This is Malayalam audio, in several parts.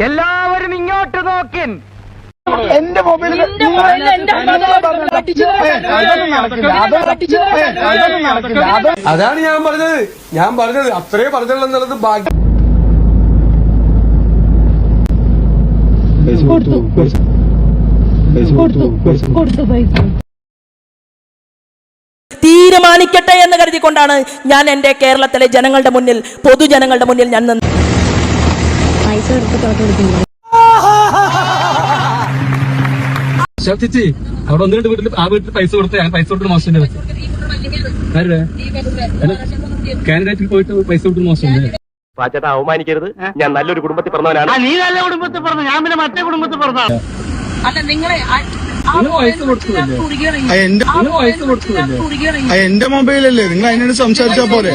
എല്ലാവരും ഇങ്ങോട്ട് നോക്കിൻ. എന്റെ മൊബൈലിൽ അതാണ് ഞാൻ പറഞ്ഞത് അത്രേ പറഞ്ഞുള്ളൂ എന്നുള്ളത് ഭാഗ്യം. തീരുമാനിക്കട്ടെ എന്ന് കരുതിക്കൊണ്ടാണ് ഞാൻ എന്റെ കേരളത്തിലെ ജനങ്ങളുടെ മുന്നിൽ, പൊതുജനങ്ങളുടെ മുന്നിൽ ഞാൻ നിന്ന് ചേച്ചി അവിടെ ഒന്ന് രണ്ട് വീട്ടിൽ ആ വീട്ടിൽ പൈസ കൊടുത്ത് ഞാൻ പൈസ കൊടുത്ത് മോശം കാനഡയിൽ പോയിട്ട് പൈസ കൊടുത്ത് മോശം പാച്ചേട്ടാ അവമാനിക്കരുത്. ഞാൻ നല്ലൊരു കുടുംബത്തിൽ പറഞ്ഞവനാണ്. നീ നല്ല കുടുംബത്തിൽ പറഞ്ഞു, ഞാൻ പിന്നെ മറ്റേ കുടുംബത്തിൽ പറഞ്ഞതാണ്. എന്റെ മൊബൈലല്ലേ, നിങ്ങൾ അതിനോട് സംസാരിച്ചാ പോലെ,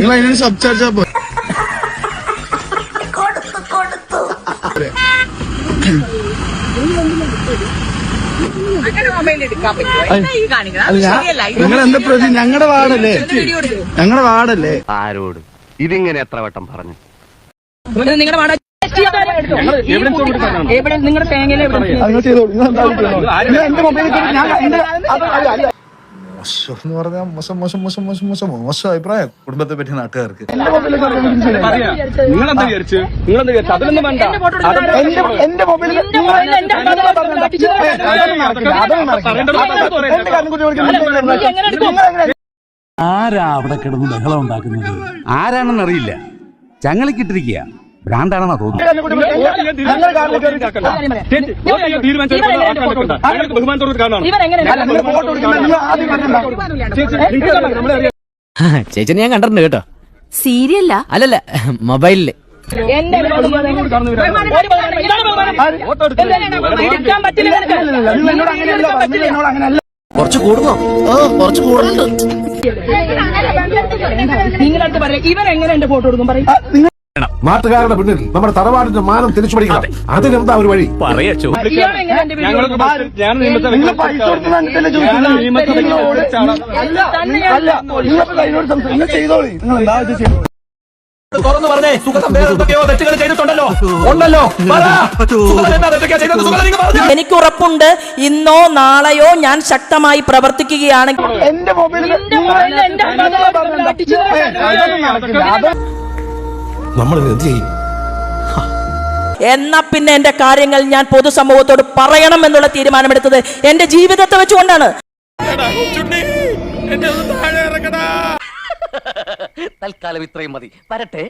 നിങ്ങൾ അതിനോട് സംസാരിച്ചാ പോലെ. നിങ്ങൾ എന്താ പ്രതി? ഞങ്ങളുടെ വാർഡല്ലേ, ഞങ്ങളുടെ വാർഡല്ലേ. ആരോട് ഇതിങ്ങനെ എത്ര വട്ടം പറഞ്ഞു? നിങ്ങളുടെ വാടക നിങ്ങളുടെ തേങ്ങയിലെ എന്റെ മൊബൈലിൽ മോശം പറഞ്ഞാൽ മോശം അഭിപ്രായം കുടുംബത്തെ പറ്റി നാട്ടുകാർക്ക്. നിങ്ങളെന്താ വിചാരിച്ചു? അതിലൊന്നും വേണ്ട. എന്റെ മൊബൈലിൽ ആരാ അവിടെ കിടന്ന് ബഹളം ഉണ്ടാക്കുന്നത്? ആരാണെന്നറിയില്ല. ചങ്ങലക്കിട്ടിരിക്കുക ഭ്രാന്താണെന്നാ തോന്നുന്നു. ചേച്ചനെ ഞാൻ കണ്ടിട്ടുണ്ട് കേട്ടോ. സീരിയല്ല അല്ലല്ല, മൊബൈലില്. കുറച്ച് കൂടുന്നോ? കുറച്ച് കൂടുന്നുണ്ട്. നിങ്ങളടുത്ത് പറയാം, ഇവൻ എങ്ങനെ എന്റെ ഫോട്ടോ എടുക്കും പറയും. നാട്ടുകാരുടെ പിന്നിൽ നമ്മുടെ തറവാടിന്റെ മാനം തിരിച്ചു പിടിക്കണം. അതിനെന്താ ഒരു വഴി? പറയച്ചോ. തുറന്നു പറഞ്ഞേ, സുഗതം വേറെ എന്തൊക്കെയോ തെറ്റുകൾ ചെയ്തിട്ടുണ്ടല്ലോ. ഉണ്ടല്ലോ, എനിക്ക് ഉറപ്പുണ്ട്, ഇന്നോ നാളെയോ ഞാൻ ശക്തമായി പ്രവർത്തിക്കുകയാണെങ്കിൽ എന്റെ മൊബൈലിൽ നമ്മൾ എന്ത് ചെയ്യും? എന്നാ പിന്നെ എന്റെ കാര്യങ്ങൾ ഞാൻ പൊതുസമൂഹത്തോട് പറയണം എന്നുള്ള തീരുമാനമെടുത്തത് എന്റെ ജീവിതത്തെ വെച്ചുകൊണ്ടാണ്. തൽക്കാലം ഇത്രയും മതി. വരട്ടെ.